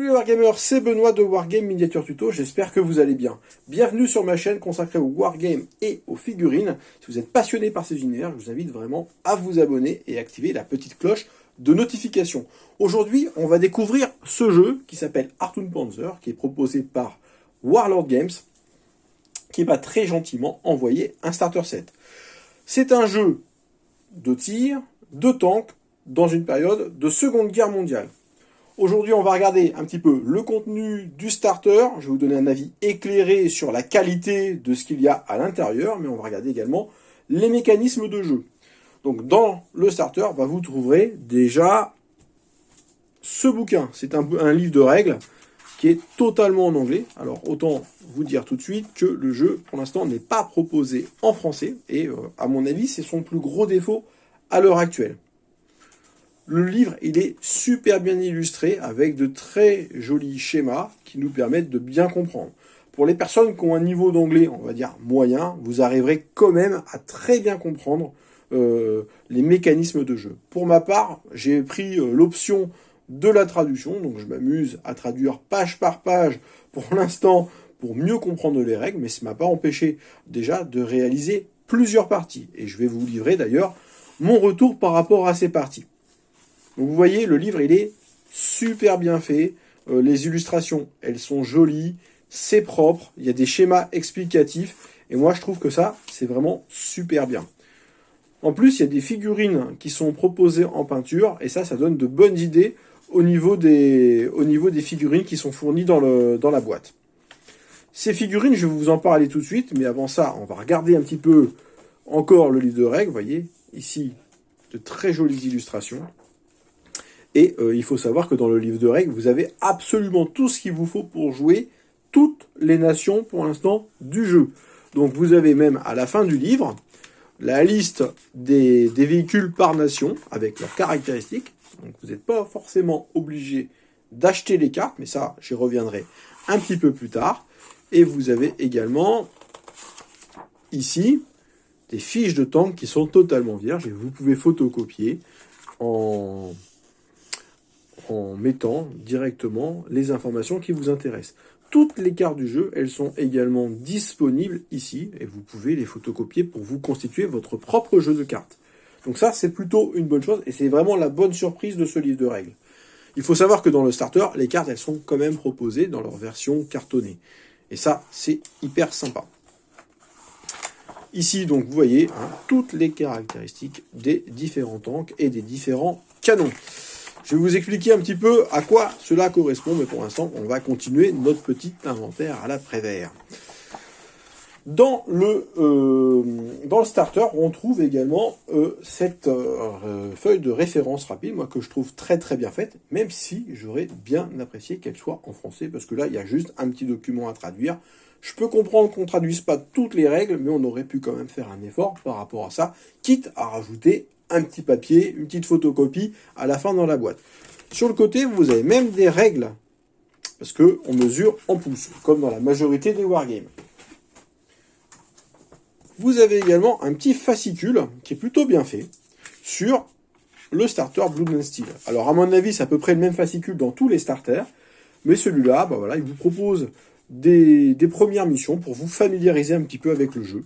Salut les Wargamers, c'est Benoît de Wargame Miniature Tuto, j'espère que vous allez bien. Bienvenue sur ma chaîne consacrée au Wargame et aux figurines. Si vous êtes passionné par ces univers, je vous invite vraiment à vous abonner et activer la petite cloche de notification. Aujourd'hui, on va découvrir ce jeu qui s'appelle Hartoon Panzer, qui est proposé par Warlord Games, qui m'a très gentiment envoyé un starter set. C'est un jeu de tir, de tank, dans une période de Seconde Guerre mondiale. Aujourd'hui, on va regarder un petit peu le contenu du starter. Je vais vous donner un avis éclairé sur la qualité de ce qu'il y a à l'intérieur, mais on va regarder également les mécanismes de jeu. Donc, dans le starter, vous trouverez déjà ce bouquin. C'est un livre de règles qui est totalement en anglais. Alors, autant vous dire tout de suite que le jeu, pour l'instant, n'est pas proposé en français. Et à mon avis, c'est son plus gros défaut à l'heure actuelle. Le livre, il est super bien illustré avec de très jolis schémas qui nous permettent de bien comprendre. Pour les personnes qui ont un niveau d'anglais, on va dire moyen, vous arriverez quand même à très bien comprendre les mécanismes de jeu. Pour ma part, j'ai pris l'option de la traduction, donc je m'amuse à traduire page par page pour l'instant pour mieux comprendre les règles, mais ça ne m'a pas empêché déjà de réaliser plusieurs parties. Et je vais vous livrer d'ailleurs mon retour par rapport à ces parties. Donc vous voyez, le livre, il est super bien fait. Les illustrations, elles sont jolies, c'est propre, il y a des schémas explicatifs. Et moi, je trouve que ça, c'est vraiment super bien. En plus, il y a des figurines qui sont proposées en peinture. Et ça donne de bonnes idées au niveau des figurines qui sont fournies dans la boîte. Ces figurines, je vais vous en parler tout de suite. Mais avant ça, on va regarder un petit peu encore le livre de règles. Vous voyez, ici, de très jolies illustrations. Et il faut savoir que dans le livre de règles, vous avez absolument tout ce qu'il vous faut pour jouer toutes les nations, pour l'instant, du jeu. Donc vous avez même, à la fin du livre, la liste des véhicules par nation, avec leurs caractéristiques. Donc vous n'êtes pas forcément obligé d'acheter les cartes, mais ça, j'y reviendrai un petit peu plus tard. Et vous avez également, ici, des fiches de tank qui sont totalement vierges, et vous pouvez photocopier en mettant directement les informations qui vous intéressent. Toutes les cartes du jeu, elles sont également disponibles ici, et vous pouvez les photocopier pour vous constituer votre propre jeu de cartes. Donc ça, c'est plutôt une bonne chose, et c'est vraiment la bonne surprise de ce livre de règles. Il faut savoir que dans le starter, les cartes, elles sont quand même proposées dans leur version cartonnée. Et ça, c'est hyper sympa. Ici, donc, vous voyez toutes les caractéristiques des différents tanks et des différents canons. Je vais vous expliquer un petit peu à quoi cela correspond, mais pour l'instant, on va continuer notre petit inventaire à la Prévert. Dans le starter, on trouve également cette feuille de référence rapide, moi que je trouve très très bien faite, même si j'aurais bien apprécié qu'elle soit en français, parce que là, il y a juste un petit document à traduire. Je peux comprendre qu'on ne traduise pas toutes les règles, mais on aurait pu quand même faire un effort par rapport à ça, quitte à rajouter un petit papier, une petite photocopie à la fin dans la boîte. Sur le côté, vous avez même des règles, parce qu'on mesure en pouces, comme dans la majorité des wargames. Vous avez également un petit fascicule, qui est plutôt bien fait, sur le starter Blood and Steel. Alors à mon avis, c'est à peu près le même fascicule dans tous les starters, mais celui-là, il vous propose des premières missions pour vous familiariser un petit peu avec le jeu.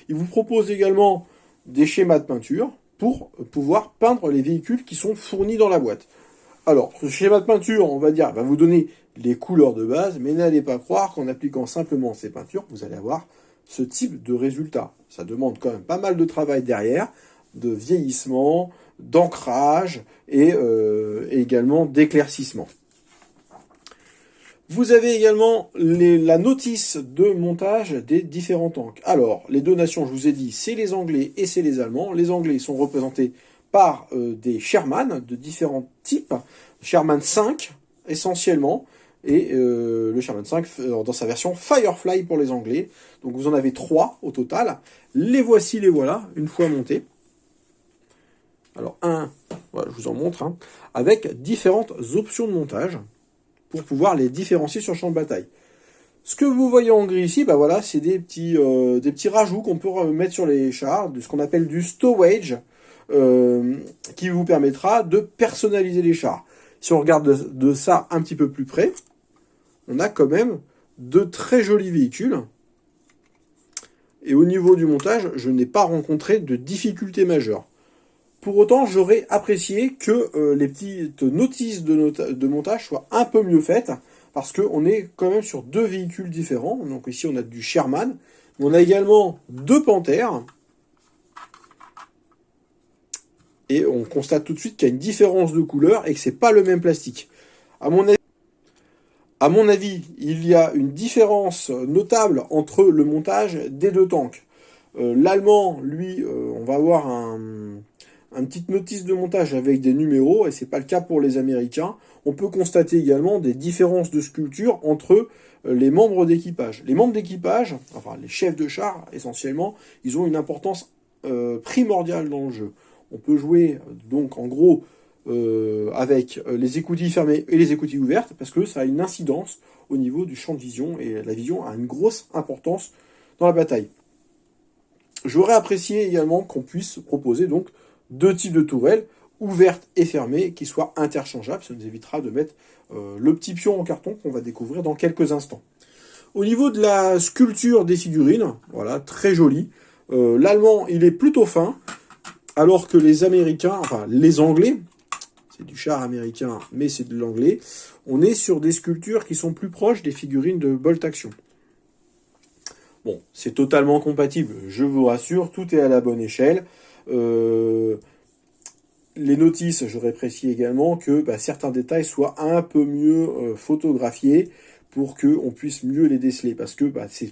Il vous propose également des schémas de peinture, pour pouvoir peindre les véhicules qui sont fournis dans la boîte. Alors, ce schéma de peinture, on va dire, va vous donner les couleurs de base, mais n'allez pas croire qu'en appliquant simplement ces peintures, vous allez avoir ce type de résultat. Ça demande quand même pas mal de travail derrière, de vieillissement, d'ancrage et également d'éclaircissement. Vous avez également la notice de montage des différents tanks. Alors, les deux nations, je vous ai dit, c'est les Anglais et c'est les Allemands. Les Anglais sont représentés par des Sherman de différents types. Sherman 5, essentiellement, et le Sherman 5 dans sa version Firefly pour les Anglais. Donc vous en avez 3 au total. Les voici, les voilà, une fois montés. Alors, voilà, je vous en montre, avec différentes options de montage, pour pouvoir les différencier sur le champ de bataille. Ce que vous voyez en gris ici, c'est des petits rajouts qu'on peut mettre sur les chars, de ce qu'on appelle du stowage, qui vous permettra de personnaliser les chars. Si on regarde de ça un petit peu plus près, on a quand même de très jolis véhicules. Et au niveau du montage, je n'ai pas rencontré de difficultés majeures. Pour autant, j'aurais apprécié que les petites notices de montage soient un peu mieux faites, parce qu'on est quand même sur deux véhicules différents. Donc ici, on a du Sherman, mais on a également deux Panthères. Et on constate tout de suite qu'il y a une différence de couleur et que c'est pas le même plastique. À mon avis, il y a une différence notable entre le montage des deux tanks. L'allemand, lui, on va avoir une petite notice de montage avec des numéros, et c'est pas le cas pour les Américains. On peut constater également des différences de sculpture entre les membres d'équipage. Les membres d'équipage, enfin les chefs de char essentiellement, ils ont une importance primordiale dans le jeu. On peut jouer donc en gros avec les écoutilles fermées et les écoutilles ouvertes, parce que ça a une incidence au niveau du champ de vision, et la vision a une grosse importance dans la bataille. J'aurais apprécié également qu'on puisse proposer donc deux types de tourelles, ouvertes et fermées, qui soient interchangeables. Ça nous évitera de mettre le petit pion en carton qu'on va découvrir dans quelques instants. Au niveau de la sculpture des figurines, voilà, très joli. L'allemand, il est plutôt fin, alors que les Américains, enfin les Anglais, c'est du char américain, mais c'est de l'anglais, on est sur des sculptures qui sont plus proches des figurines de Bolt Action. Bon, c'est totalement compatible, je vous rassure, tout est à la bonne échelle. Les notices, j'aurais apprécié également que certains détails soient un peu mieux photographiés pour qu'on puisse mieux les déceler, parce que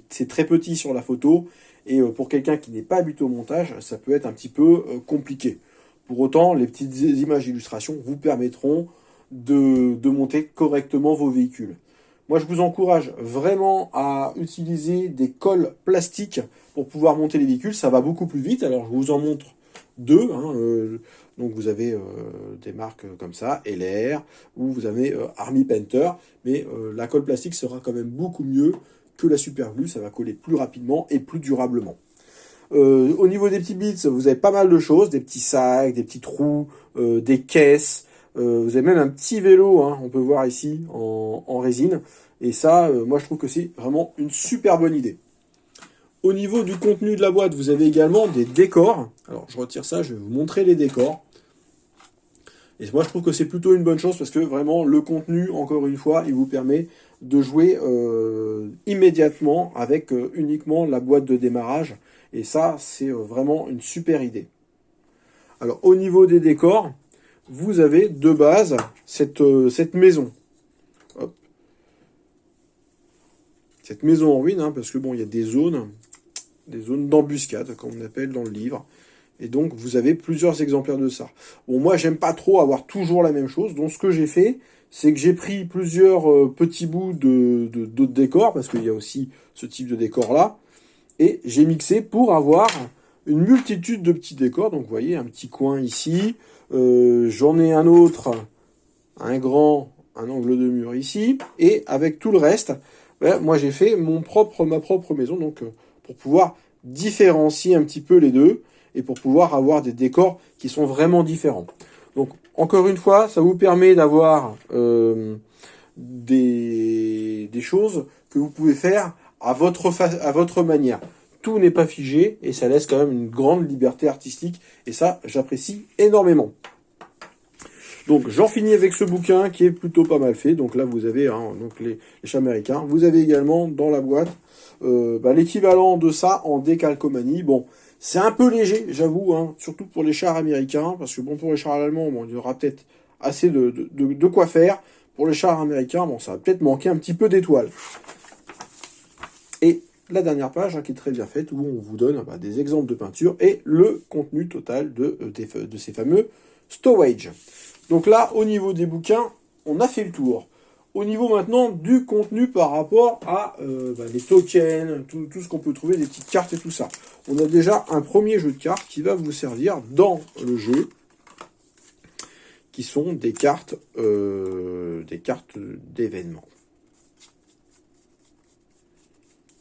c'est très petit sur la photo, et pour quelqu'un qui n'est pas habitué au montage, ça peut être un petit peu compliqué. Pour autant, les petites images d'illustration vous permettront de monter correctement vos véhicules. Moi, je vous encourage vraiment à utiliser des colles plastiques pour pouvoir monter les véhicules. Ça va beaucoup plus vite. Alors, je vous en montre deux. Donc, vous avez des marques comme ça, LR, ou vous avez Army Painter. Mais la colle plastique sera quand même beaucoup mieux que la super glue. Ça va coller plus rapidement et plus durablement. Au niveau des petits bits, vous avez pas mal de choses, des petits sacs, des petits trous, des caisses, vous avez même un petit vélo, on peut voir ici, en résine, et ça, moi je trouve que c'est vraiment une super bonne idée. Au niveau du contenu de la boîte, vous avez également des décors. Alors je retire ça, je vais vous montrer les décors. Et moi je trouve que c'est plutôt une bonne chose, parce que vraiment le contenu, encore une fois, il vous permet de jouer immédiatement avec uniquement la boîte de démarrage. Et ça, c'est vraiment une super idée. Alors, au niveau des décors, vous avez de base cette maison. Hop. Cette maison en ruine, parce que bon, il y a des zones d'embuscade, comme on appelle dans le livre. Et donc, vous avez plusieurs exemplaires de ça. Bon, moi, j'aime pas trop avoir toujours la même chose. Donc, ce que j'ai fait, c'est que j'ai pris plusieurs petits bouts d'autres décors, parce qu'il y a aussi ce type de décor-là. Et j'ai mixé pour avoir une multitude de petits décors. Donc vous voyez, un petit coin ici. J'en ai un autre, un angle de mur ici. Et avec tout le reste, moi j'ai fait ma propre maison. Donc pour pouvoir différencier un petit peu les deux. Et pour pouvoir avoir des décors qui sont vraiment différents. Donc encore une fois, ça vous permet d'avoir des choses que vous pouvez faire à votre manière. Tout n'est pas figé et ça laisse quand même une grande liberté artistique, et ça, j'apprécie énormément. Donc j'en finis avec ce bouquin qui est plutôt pas mal fait. Donc là vous avez donc les chats américains. Vous avez également dans la boîte l'équivalent de ça en décalcomanie. Bon, c'est un peu léger, j'avoue, surtout pour les chars américains, parce que bon, pour les chars allemands, il y aura peut-être assez de quoi faire. Pour les chars américains, ça va peut-être manquer un petit peu d'étoiles. Et la dernière page qui est très bien faite, où on vous donne des exemples de peinture et le contenu total de ces fameux stowage. Donc là, au niveau des bouquins, on a fait le tour. Au niveau maintenant du contenu par rapport à les tokens, tout ce qu'on peut trouver, des petites cartes et tout ça. On a déjà un premier jeu de cartes qui va vous servir dans le jeu, qui sont des cartes d'événements.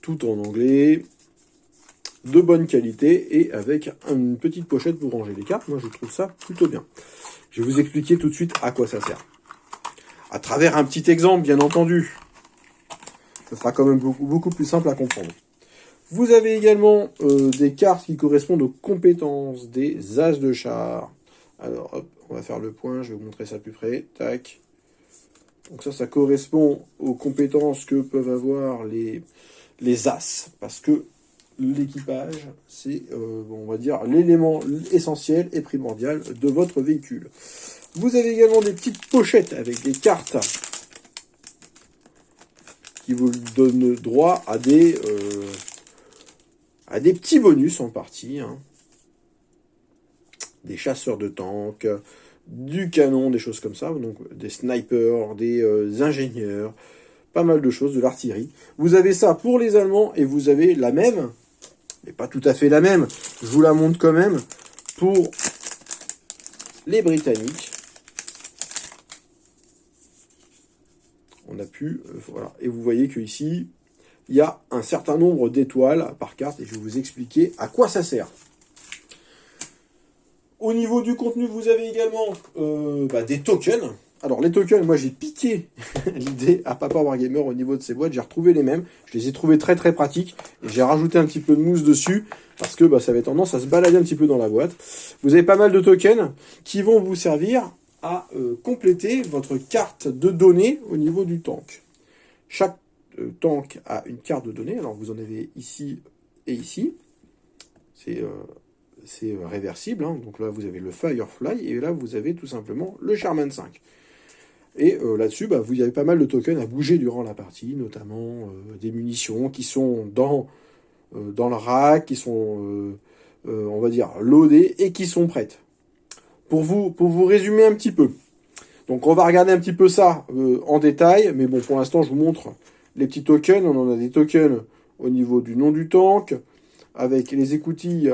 Tout en anglais, de bonne qualité et avec une petite pochette pour ranger les cartes. Moi, je trouve ça plutôt bien. Je vais vous expliquer tout de suite à quoi ça sert. à travers un petit exemple, bien entendu. Ce sera quand même beaucoup plus simple à comprendre. Vous avez également des cartes qui correspondent aux compétences des As de char. Alors, hop, on va faire le point, je vais vous montrer ça plus près. Tac. Donc ça correspond aux compétences que peuvent avoir les As, parce que l'équipage, c'est, on va dire, l'élément essentiel et primordial de votre véhicule. Vous avez également des petites pochettes avec des cartes qui vous donnent droit à des petits bonus en partie. Hein. Des chasseurs de tanks, du canon, des choses comme ça. Donc des snipers, des ingénieurs, pas mal de choses, de l'artillerie. Vous avez ça pour les Allemands et vous avez la même, mais pas tout à fait la même, je vous la montre quand même, pour les Britanniques. On a pu, voilà. Et vous voyez que ici, il y a un certain nombre d'étoiles par carte et je vais vous expliquer à quoi ça sert. Au niveau du contenu, vous avez également des tokens. Alors les tokens, moi j'ai piqué l'idée à Papa Wargamer au niveau de ces boîtes. J'ai retrouvé les mêmes. Je les ai trouvés très très pratiques. Et j'ai rajouté un petit peu de mousse dessus parce que ça avait tendance à se balader un petit peu dans la boîte. Vous avez pas mal de tokens qui vont vous servir à compléter votre carte de données au niveau du tank. Chaque tank a une carte de données. Alors vous en avez ici et ici. C'est réversible, hein. Donc là vous avez le Firefly et là vous avez tout simplement le Sherman 5. Et là-dessus, vous avez pas mal de tokens à bouger durant la partie, notamment des munitions qui sont dans le rack, qui sont, on va dire, loadées et qui sont prêtes. Pour vous résumer un petit peu. Donc on va regarder un petit peu ça en détail, mais bon, pour l'instant je vous montre les petits tokens. On en a des tokens au niveau du nom du tank, avec les écoutilles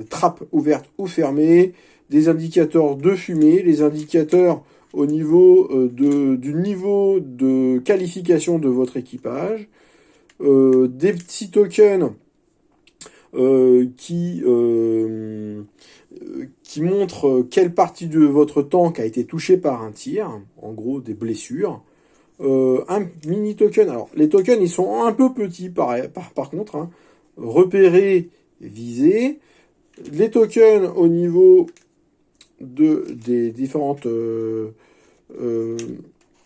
trappes ouvertes ou fermées, des indicateurs de fumée, les indicateurs au niveau du niveau de qualification de votre équipage, des petits tokens qui montrent quelle partie de votre tank a été touchée par un tir, en gros des blessures. Un mini token, alors les tokens ils sont un peu petits par contre, hein. Repérer, viser. Les tokens au niveau des différentes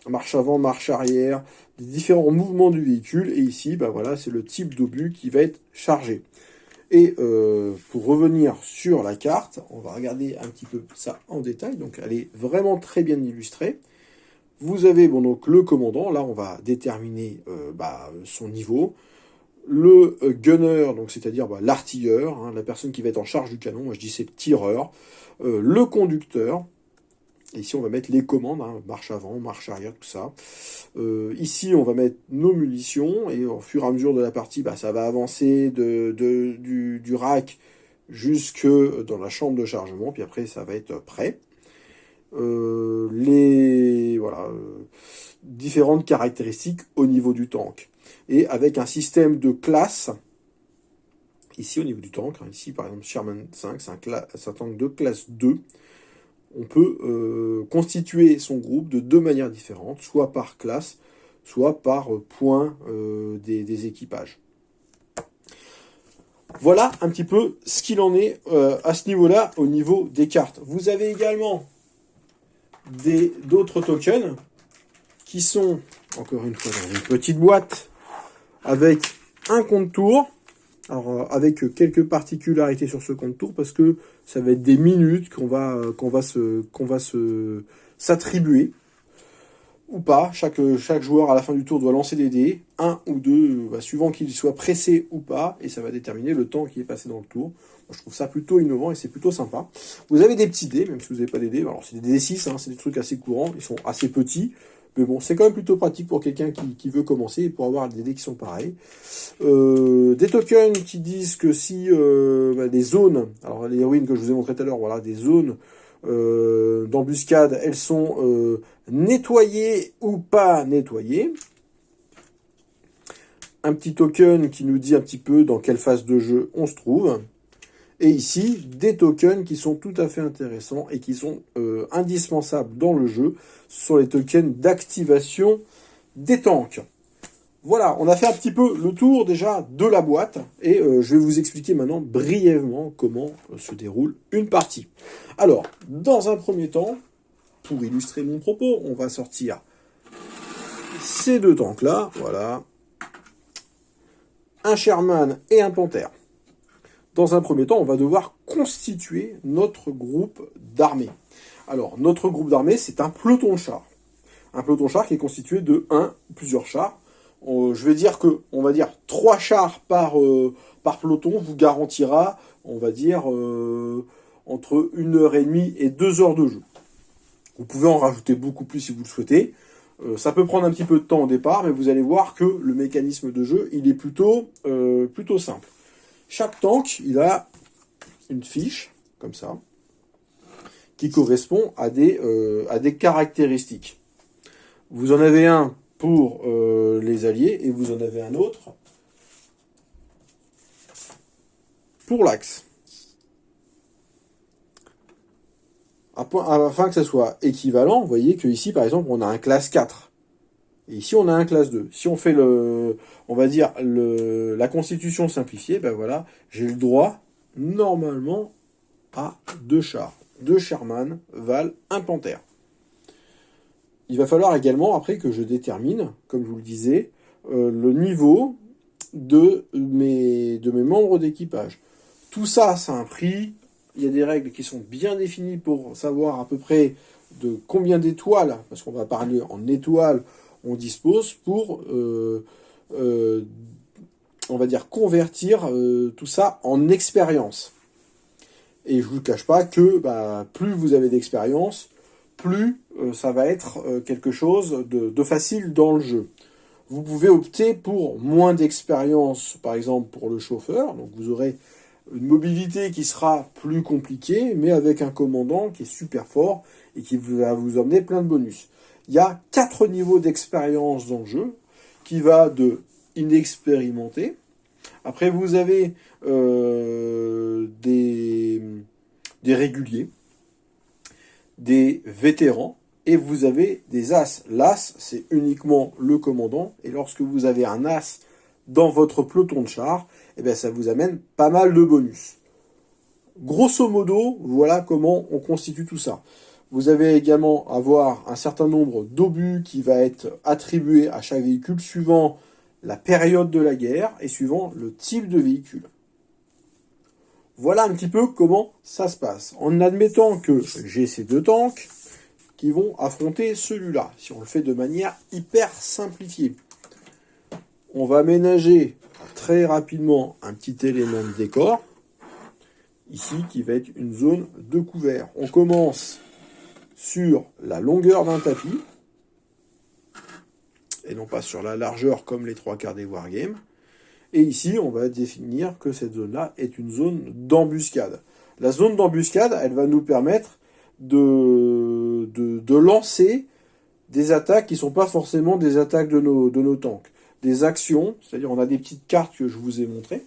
marche avant, marche arrière, des différents mouvements du véhicule. Et ici, voilà, c'est le type d'obus qui va être chargé. Et pour revenir sur la carte, on va regarder un petit peu ça en détail. Donc elle est vraiment très bien illustrée. Vous avez donc le commandant. Là, on va déterminer son niveau. Le gunner, donc c'est-à-dire l'artilleur, hein, la personne qui va être en charge du canon, moi je dis c'est le tireur, le conducteur, et ici on va mettre les commandes, hein, marche avant, marche arrière, tout ça. Ici on va mettre nos munitions, et au fur et à mesure de la partie, ça va avancer du rack jusque dans la chambre de chargement, puis après ça va être prêt. Différentes caractéristiques au niveau du tank. Et avec un système de classe, ici au niveau du tank, hein, ici par exemple Sherman 5, c'est un tank de classe 2, on peut constituer son groupe de deux manières différentes, soit par classe, soit par point des équipages. Voilà un petit peu ce qu'il en est à ce niveau-là, au niveau des cartes. Vous avez également d'autres tokens qui sont, encore une fois, dans une petite boîte, avec un compte-tour, alors avec quelques particularités sur ce compte-tour, parce que ça va être des minutes qu'on va s'attribuer, ou pas. Chaque joueur, à la fin du tour, doit lancer des dés, un ou deux, suivant qu'il soit pressé ou pas, et ça va déterminer le temps qui est passé dans le tour. Moi, je trouve ça plutôt innovant et c'est plutôt sympa. Vous avez des petits dés, même si vous n'avez pas des dés, alors c'est des D6, hein, c'est des trucs assez courants, ils sont assez petits, mais bon, c'est quand même plutôt pratique pour quelqu'un qui veut commencer et pour avoir des dés qui sont pareils. Des tokens qui disent que si des zones, alors les ruines que je vous ai montré tout à l'heure, voilà, des zones d'embuscade, elles sont nettoyées ou pas nettoyées. Un petit token qui nous dit un petit peu dans quelle phase de jeu on se trouve. Et ici, des tokens qui sont tout à fait intéressants et qui sont indispensables dans le jeu. Ce sont les tokens d'activation des tanks. Voilà, on a fait un petit peu le tour déjà de la boîte. Et je vais vous expliquer maintenant brièvement comment se déroule une partie. Alors, dans un premier temps, pour illustrer mon propos, on va sortir ces deux tanks-là. Voilà. Un Sherman et un Panther. Dans un premier temps, on va devoir constituer notre groupe d'armée. Alors, notre groupe d'armée, c'est un peloton de chars. Un peloton de chars qui est constitué de un ou plusieurs chars. Je vais dire que, on va dire, 3 chars par peloton vous garantira, on va dire, entre 1h30 et 2 heures de jeu. Vous pouvez en rajouter beaucoup plus si vous le souhaitez. Ça peut prendre un petit peu de temps au départ, mais vous allez voir que le mécanisme de jeu, il est plutôt simple. Chaque tank, il a une fiche, comme ça, qui correspond à des caractéristiques. Vous en avez un pour les alliés, et vous en avez un autre pour l'axe. Afin que ça soit équivalent, vous voyez qu'ici, par exemple, on a un classe 4. Et ici, on a un classe 2. Si on fait la constitution simplifiée, ben voilà, j'ai le droit, normalement, à 2 chars. 2 Sherman valent un Panther. Il va falloir également, après, que je détermine, comme je vous le disais, le niveau de mes membres d'équipage. Tout ça, ça a un prix. Il y a des règles qui sont bien définies pour savoir à peu près de combien d'étoiles, parce qu'on va parler en étoiles, on dispose pour, on va dire, convertir tout ça en expérience. Et je ne vous cache pas que plus vous avez d'expérience, plus ça va être quelque chose de facile dans le jeu. Vous pouvez opter pour moins d'expérience, par exemple pour le chauffeur, donc vous aurez une mobilité qui sera plus compliquée, mais avec un commandant qui est super fort et qui va vous emmener plein de bonus. Il y a 4 niveaux d'expérience dans le jeu, qui va de inexpérimenté. Après, vous avez des réguliers, des vétérans, et vous avez des as. L'as, c'est uniquement le commandant, et lorsque vous avez un as dans votre peloton de chars, eh bien, ça vous amène pas mal de bonus. Grosso modo, voilà comment on constitue tout ça. Vous allez également avoir un certain nombre d'obus qui va être attribué à chaque véhicule suivant la période de la guerre et suivant le type de véhicule. Voilà un petit peu comment ça se passe. En admettant que j'ai ces 2 tanks qui vont affronter celui-là. Si on le fait de manière hyper simplifiée. On va aménager très rapidement un petit élément de décor. Ici, qui va être une zone de couvert. On commence sur la longueur d'un tapis, et non pas sur la largeur comme les 3/4 des wargames. Et ici, on va définir que cette zone-là est une zone d'embuscade. La zone d'embuscade, elle va nous permettre de lancer des attaques qui ne sont pas forcément des attaques de nos tanks. Des actions, c'est-à-dire on a des petites cartes que je vous ai montrées,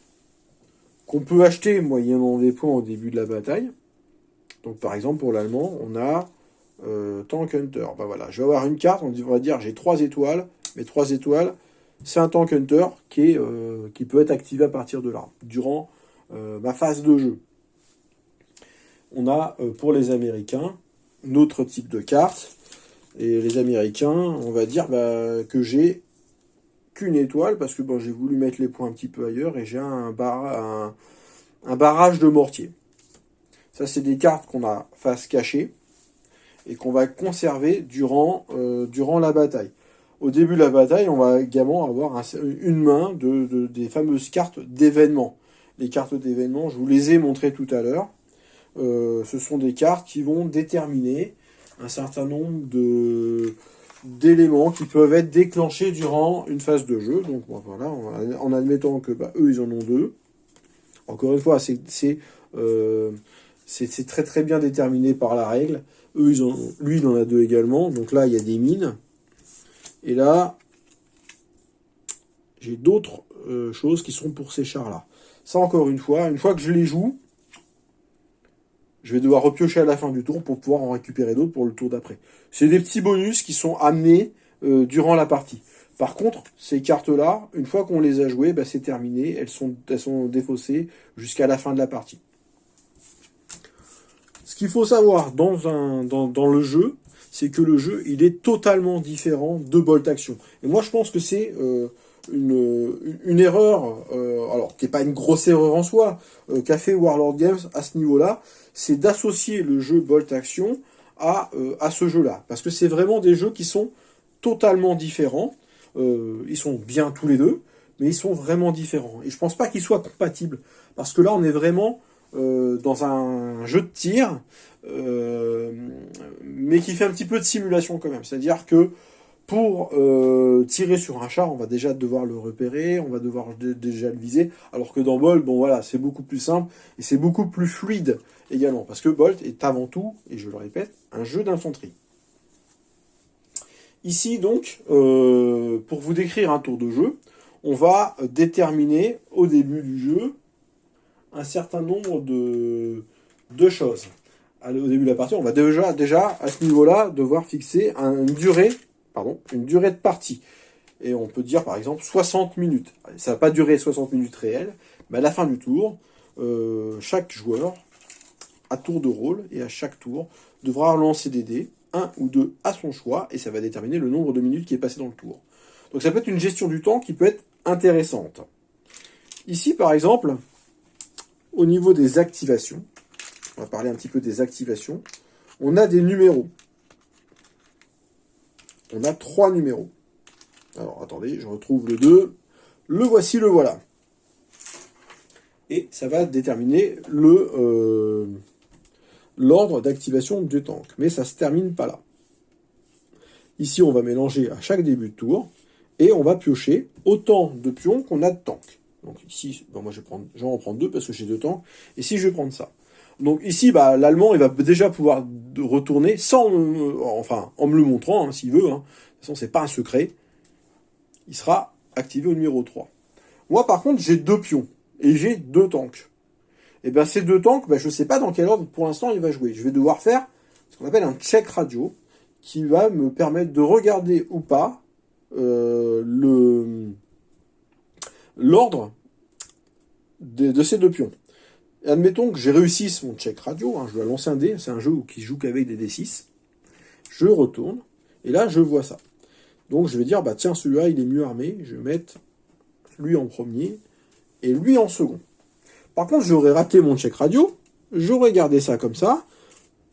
qu'on peut acheter moyennant des points au début de la bataille. Donc par exemple, pour l'allemand, on a Tank Hunter. Voilà, je vais avoir une carte, on va dire j'ai 3 étoiles, mais 3 étoiles, c'est un Tank Hunter qui peut être activé à partir de là, durant ma phase de jeu. On a, pour les Américains, notre type de carte, et les Américains, on va dire que j'ai qu'une étoile, parce que j'ai voulu mettre les points un petit peu ailleurs, et j'ai un barrage de mortier. Ça, c'est des cartes qu'on a face cachée, et qu'on va conserver durant la bataille. Au début de la bataille, on va également avoir une main des fameuses cartes d'événements. Les cartes d'événements, je vous les ai montrées tout à l'heure. Ce sont des cartes qui vont déterminer un certain nombre d'éléments qui peuvent être déclenchés durant une phase de jeu. Donc voilà, en admettant que eux, ils en ont 2. Encore une fois, c'est très très bien déterminé par la règle. Lui, il en a 2 également. Donc là, il y a des mines. Et là, j'ai d'autres choses qui sont pour ces chars-là. Ça, encore une fois que je les joue, je vais devoir repiocher à la fin du tour pour pouvoir en récupérer d'autres pour le tour d'après. C'est des petits bonus qui sont amenés durant la partie. Par contre, ces cartes-là, une fois qu'on les a jouées, bah, c'est terminé. Elles sont défaussées jusqu'à la fin de la partie. Ce qu'il faut savoir dans le jeu, c'est que le jeu, il est totalement différent de Bolt Action. Et moi, je pense que c'est une erreur, alors qui n'est pas une grosse erreur en soi, qu'a fait Warlord Games à ce niveau-là, c'est d'associer le jeu Bolt Action à ce jeu-là. Parce que c'est vraiment des jeux qui sont totalement différents. Ils sont bien tous les deux, mais ils sont vraiment différents. Et je pense pas qu'ils soient compatibles. Parce que là, on est vraiment dans un jeu de tir, mais qui fait un petit peu de simulation quand même. C'est-à-dire que pour tirer sur un char, on va déjà devoir le repérer, on va devoir déjà le viser, alors que dans Bolt, bon voilà, c'est beaucoup plus simple et c'est beaucoup plus fluide également, parce que Bolt est avant tout, et je le répète, un jeu d'infanterie. Ici donc, pour vous décrire un tour de jeu, on va déterminer au début du jeu un certain nombre de choses. Au début de la partie, on va déjà à ce niveau-là devoir fixer une durée de partie. Et on peut dire par exemple 60 minutes. Ça va pas durer 60 minutes réelles, mais à la fin du tour, chaque joueur, à tour de rôle et à chaque tour, devra lancer des dés, 1 ou 2 à son choix, et ça va déterminer le nombre de minutes qui est passé dans le tour. Donc ça peut être une gestion du temps qui peut être intéressante. Ici par exemple, au niveau des activations, on va parler un petit peu des activations, on a des numéros. On a 3 numéros. Alors, attendez, je retrouve le 2. Le voici, le voilà. Et ça va déterminer l'ordre d'activation du tank. Mais ça ne se termine pas là. Ici, on va mélanger à chaque début de tour. Et on va piocher autant de pions qu'on a de tanks. Donc ici, moi je vais en prendre 2 parce que j'ai 2 tanks. Ici, je vais prendre ça. Donc ici, l'Allemand, il va déjà pouvoir retourner en me le montrant, hein, s'il veut. Hein. De toute façon, c'est pas un secret. Il sera activé au numéro 3. Moi, par contre, j'ai 2 pions. Et j'ai 2 tanks. Et bien, ces 2 tanks, je ne sais pas dans quel ordre, pour l'instant, il va jouer. Je vais devoir faire ce qu'on appelle un check radio, qui va me permettre de regarder ou pas l'ordre de ces 2 pions. Et admettons que j'ai réussi mon check radio, hein, je dois lancer un dé, c'est un jeu qui joue qu'avec des D6. Je retourne, et là, je vois ça. Donc, je vais dire, tiens, celui-là, il est mieux armé, je vais mettre lui en premier, et lui en second. Par contre, j'aurais raté mon check radio, j'aurais gardé ça comme ça,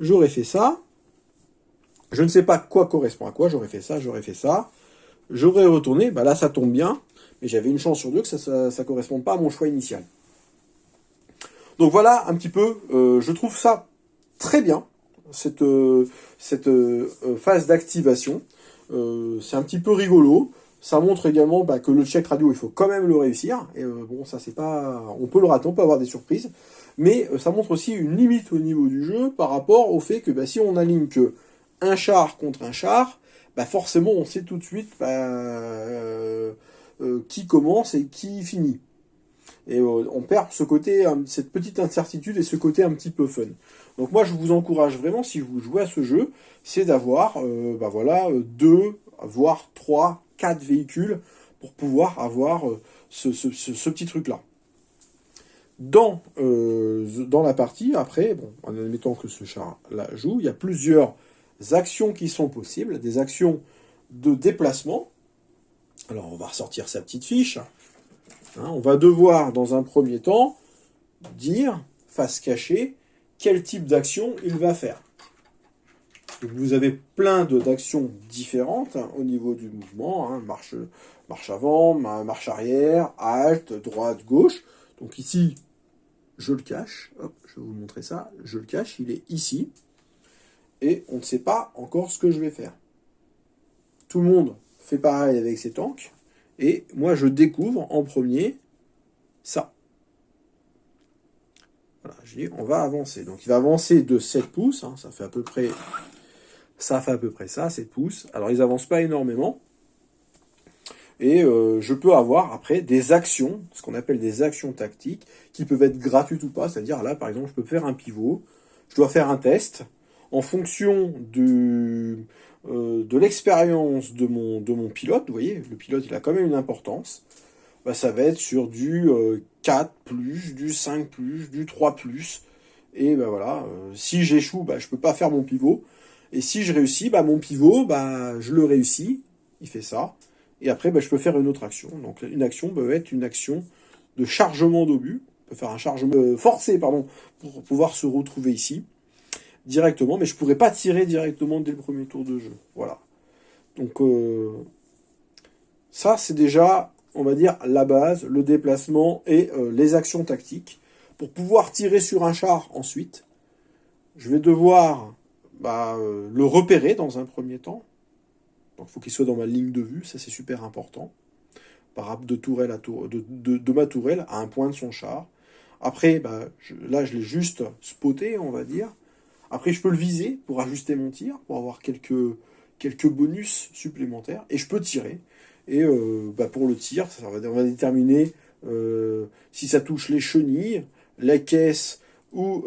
j'aurais fait ça, je ne sais pas quoi correspond à quoi, j'aurais fait ça, j'aurais retourné, là, ça tombe bien, mais j'avais une chance sur 2 que ça ne corresponde pas à mon choix initial. Donc voilà un petit peu, je trouve ça très bien, cette phase d'activation. C'est un petit peu rigolo. Ça montre également que le check radio, il faut quand même le réussir. Et ça c'est pas, on peut le rater, on peut avoir des surprises, mais ça montre aussi une limite au niveau du jeu par rapport au fait que si on aligne que un char contre un char, forcément on sait tout de suite qui commence et qui finit. Et on perd cette petite incertitude et ce côté un petit peu fun. Donc moi je vous encourage vraiment, si vous jouez à ce jeu, c'est d'avoir 2, voire 3, 4 véhicules pour pouvoir avoir ce petit truc là. Dans la partie, après, en admettant que ce char là joue, il y a plusieurs actions qui sont possibles, des actions de déplacement. Alors on va ressortir sa petite fiche. On va devoir, dans un premier temps, dire, face cachée, quel type d'action il va faire. Donc vous avez plein d'actions différentes au niveau du mouvement, marche avant, marche arrière, halte, droite, gauche. Donc ici, je le cache, hop, je vais vous montrer ça, je le cache, il est ici, et on ne sait pas encore ce que je vais faire. Tout le monde fait pareil avec ses tanks, et moi je découvre en premier ça. Voilà, je dis on va avancer. Donc il va avancer de 7 pouces, ça fait à peu près ça, 7 pouces. Alors ils avancent pas énormément. Et je peux avoir après des actions, ce qu'on appelle des actions tactiques, qui peuvent être gratuites ou pas. C'est-à-dire là par exemple je peux faire un pivot, je dois faire un test en fonction de l'expérience de mon pilote. Vous voyez, le pilote, il a quand même une importance. Bah, ça va être sur du 4+, du 5+, du 3+. Et ben voilà, si j'échoue, bah, je peux pas faire mon pivot. Et si je réussis, bah, mon pivot, bah, je le réussis. Il fait ça. Et après, bah, je peux faire une autre action. Donc une action peut être une action de chargement d'obus. On peut faire un chargement forcé, pardon, pour pouvoir se retrouver ici directement. Mais je pourrais pas tirer directement dès le premier tour de jeu. Voilà. Donc ça, c'est déjà, on va dire, la base, le déplacement et les actions tactiques. Pour pouvoir tirer sur un char ensuite, je vais devoir le repérer dans un premier temps. Donc il faut qu'il soit dans ma ligne de vue, ça c'est super important. De tourelle à de ma tourelle à un point de son char. Après, là je l'ai juste spoté, on va dire. Après je peux le viser pour ajuster mon tir, pour avoir quelques bonus supplémentaires. Et je peux tirer. Et pour le tir, on va déterminer si ça touche les chenilles, la caisse ou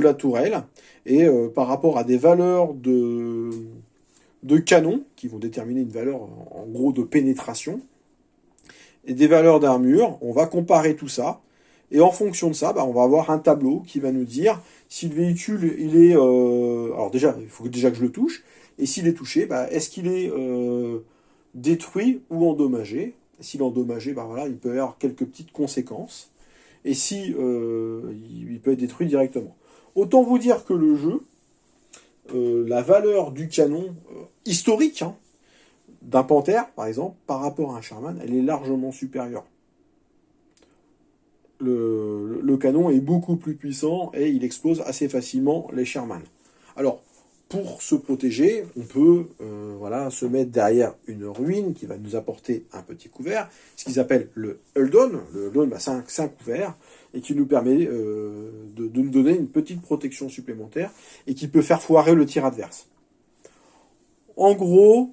la tourelle, et par rapport à des valeurs de canon, qui vont déterminer une valeur en gros de pénétration, et des valeurs d'armure, on va comparer tout ça, et en fonction de ça, on va avoir un tableau qui va nous dire si le véhicule, il est... alors déjà, il faut déjà que je le touche, et s'il est touché, est-ce qu'il est détruit ou endommagé. S'il est endommagé, voilà, il peut y avoir quelques petites conséquences. Et si il peut être détruit directement. Autant vous dire que le jeu, la valeur du canon historique d'un Panther, par exemple, par rapport à un Sherman, elle est largement supérieure. Le canon est beaucoup plus puissant et il explose assez facilement les Sherman. Alors, pour se protéger, on peut se mettre derrière une ruine qui va nous apporter un petit couvert, ce qu'ils appellent le Hull-Down. Le Hull-Down, c'est un couvert et qui nous permet de nous donner une petite protection supplémentaire et qui peut faire foirer le tir adverse. En gros,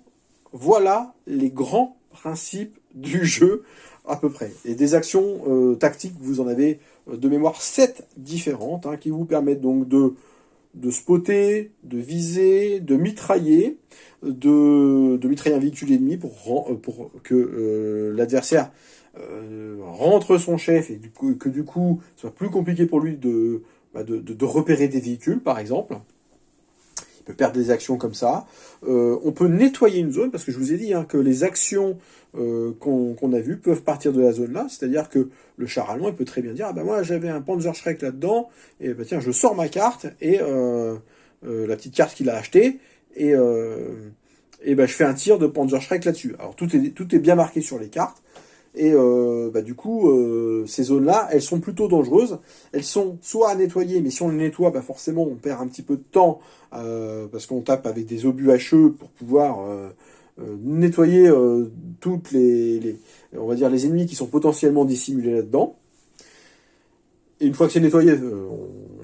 voilà les grands principes du jeu à peu près. Et des actions tactiques, vous en avez de mémoire 7 différentes qui vous permettent donc de spotter, de viser, de mitrailler, de mitrailler un véhicule ennemi pour que l'adversaire rentre son chef et que du coup soit plus compliqué pour lui de repérer des véhicules, par exemple. Il peut perdre des actions comme ça. On peut nettoyer une zone, parce que je vous ai dit que les actions qu'on a vues peuvent partir de la zone là, c'est-à-dire que le char allemand il peut très bien dire moi j'avais un Panzerschreck là-dedans, et tiens je sors ma carte, et la petite carte qu'il a achetée, et je fais un tir de Panzerschreck là-dessus. Alors tout est bien marqué sur les cartes. Et du coup, ces zones-là, elles sont plutôt dangereuses. Elles sont soit à nettoyer, mais si on les nettoie, forcément, on perd un petit peu de temps parce qu'on tape avec des obus hacheux pour pouvoir nettoyer toutes on va dire les ennemis qui sont potentiellement dissimulés là-dedans. Et une fois que c'est nettoyé,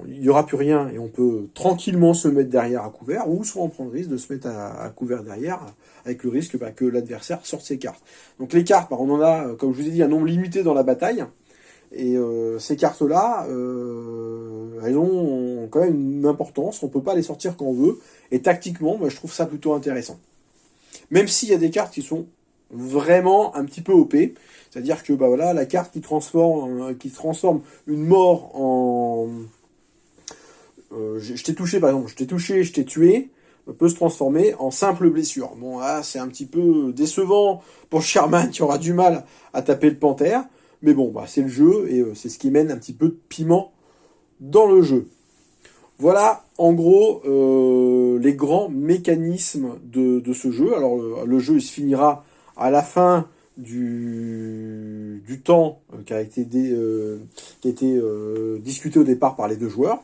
il n'y aura plus rien et on peut tranquillement se mettre derrière à couvert, ou soit on prend le risque de se mettre à couvert derrière, avec le risque que l'adversaire sorte ses cartes. Donc les cartes, on en a, comme je vous ai dit, un nombre limité dans la bataille, et ces cartes-là, elles ont quand même une importance, on ne peut pas les sortir quand on veut, et tactiquement, je trouve ça plutôt intéressant. Même s'il y a des cartes qui sont vraiment un petit peu OP, c'est-à-dire que la carte qui transforme une mort en... je t'ai touché par exemple, je t'ai tué, peut se transformer en simple blessure. Bon là c'est un petit peu décevant pour Sherman qui aura du mal à taper le Panther, mais bon c'est le jeu et c'est ce qui mène un petit peu de piment dans le jeu. Voilà en gros les grands mécanismes de ce jeu. Alors le jeu il se finira à la fin du temps qui a été discuté au départ par les deux joueurs.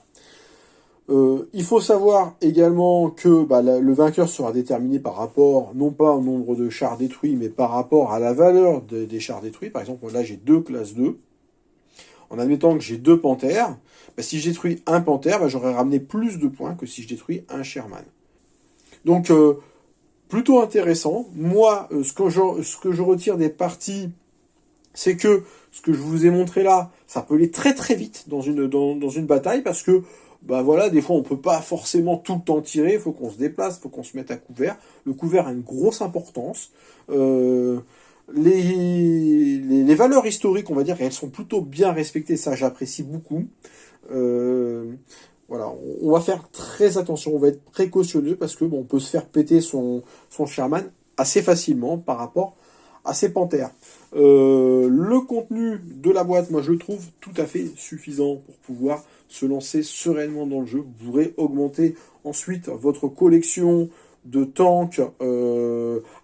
Il faut savoir également que le vainqueur sera déterminé par rapport, non pas au nombre de chars détruits, mais par rapport à la valeur des chars détruits. Par exemple, là j'ai 2 classes 2. En admettant que j'ai 2 panthères, si je détruis un panthère, j'aurais ramené plus de points que si je détruis un Sherman. Donc, plutôt intéressant. Moi, ce que je retire des parties, c'est que ce que je vous ai montré là, ça peut aller très très vite dans une bataille, parce que bah voilà, des fois on peut pas forcément tout le temps tirer, il faut qu'on se déplace, il faut qu'on se mette à couvert. Le couvert a une grosse importance. Euh, les valeurs historiques, on va dire, elles sont plutôt bien respectées, ça j'apprécie beaucoup. Euh, voilà, on va faire très attention, on va être précautionneux parce que bon, on peut se faire péter son Sherman assez facilement par rapport à ses panthères. Le contenu de la boîte, moi je le trouve tout à fait suffisant pour pouvoir se lancer sereinement dans le jeu. Vous pourrez augmenter ensuite votre collection de tanks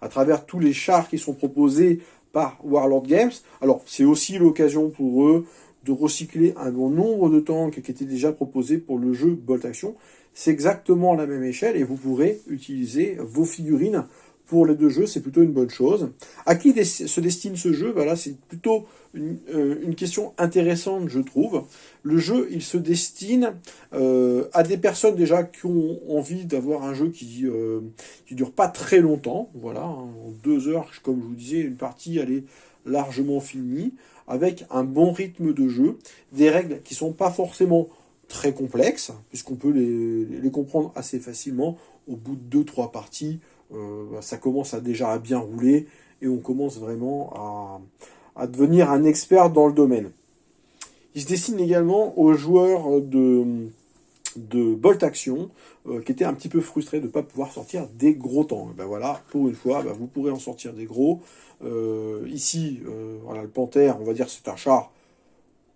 à travers tous les chars qui sont proposés par Warlord Games. Alors c'est aussi l'occasion pour eux de recycler un bon nombre de tanks qui étaient déjà proposés pour le jeu Bolt Action. C'est exactement la même échelle et vous pourrez utiliser vos figurines pour les deux jeux, c'est plutôt une bonne chose. À qui se destine ce jeu? Là, c'est plutôt une question intéressante, je trouve. Le jeu, il se destine à des personnes déjà qui ont envie d'avoir un jeu qui dure pas très longtemps. Voilà, hein, en 2 heures, comme je vous disais, une partie, elle est largement finie, avec un bon rythme de jeu, des règles qui sont pas forcément très complexes, puisqu'on peut les comprendre assez facilement au bout de 2-3 parties. Ça commence déjà à bien rouler et on commence vraiment à devenir un expert dans le domaine. Il se destine également aux joueurs de Bolt Action qui étaient un petit peu frustrés de ne pas pouvoir sortir des gros tanks. Ben voilà, pour une fois, vous pourrez en sortir des gros. Ici, voilà, le Panther, on va dire c'est un char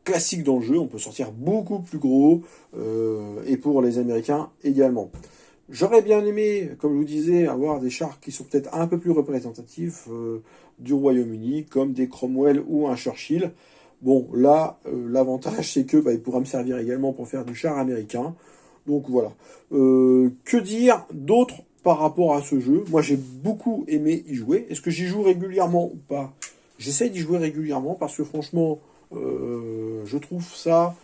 classique dans le jeu, on peut sortir beaucoup plus gros, et pour les Américains également. J'aurais bien aimé, comme je vous disais, avoir des chars qui sont peut-être un peu plus représentatifs du Royaume-Uni, comme des Cromwell ou un Churchill. Bon, là, l'avantage, c'est que il pourra me servir également pour faire du char américain. Donc voilà. Que dire d'autre par rapport à ce jeu? Moi, j'ai beaucoup aimé y jouer. Est-ce que j'y joue régulièrement ou pas? J'essaie d'y jouer régulièrement parce que franchement, je trouve ça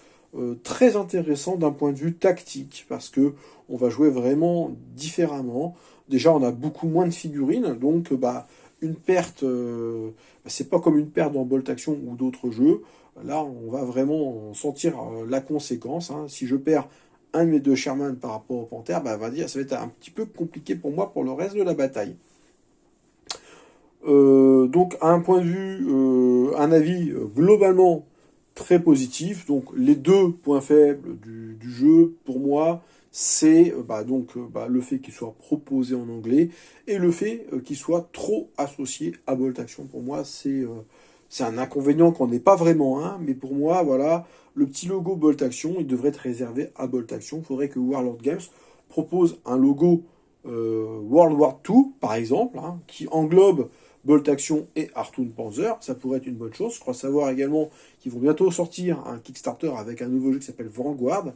très intéressant d'un point de vue tactique, parce que on va jouer vraiment différemment. Déjà, on a beaucoup moins de figurines, donc une perte, c'est pas comme une perte dans Bolt Action ou d'autres jeux. Là, on va vraiment sentir la conséquence. Hein. Si je perds un de mes 2 Sherman par rapport au Panther, ça va être un petit peu compliqué pour moi pour le reste de la bataille. Donc, à un point de vue, un avis globalement très positif. Donc, les 2 points faibles du jeu, pour moi, c'est le fait qu'il soit proposé en anglais et le fait qu'il soit trop associé à Bolt Action. Pour moi, c'est un inconvénient qu'on n'est pas vraiment un, mais pour moi, voilà, le petit logo Bolt Action, il devrait être réservé à Bolt Action. Il faudrait que Warlord Games propose un logo World War II, par exemple, hein, qui englobe Bolt Action et Harpoon Panzer. Ça pourrait être une bonne chose. Je crois savoir également qu'ils vont bientôt sortir un Kickstarter avec un nouveau jeu qui s'appelle Vanguard.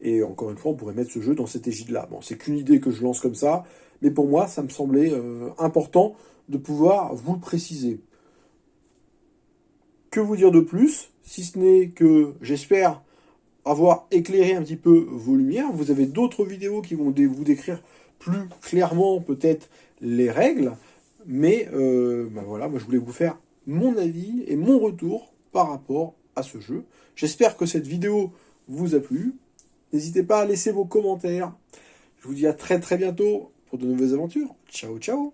Et encore une fois, on pourrait mettre ce jeu dans cette égide-là. Bon, c'est qu'une idée que je lance comme ça, mais pour moi, ça me semblait important de pouvoir vous le préciser. Que vous dire de plus, si ce n'est que j'espère avoir éclairé un petit peu vos lumières. Vous avez d'autres vidéos qui vont vous décrire plus clairement peut-être les règles, mais voilà, moi je voulais vous faire mon avis et mon retour par rapport à ce jeu. J'espère que cette vidéo vous a plu. N'hésitez pas à laisser vos commentaires. Je vous dis à très très bientôt pour de nouvelles aventures. Ciao ciao.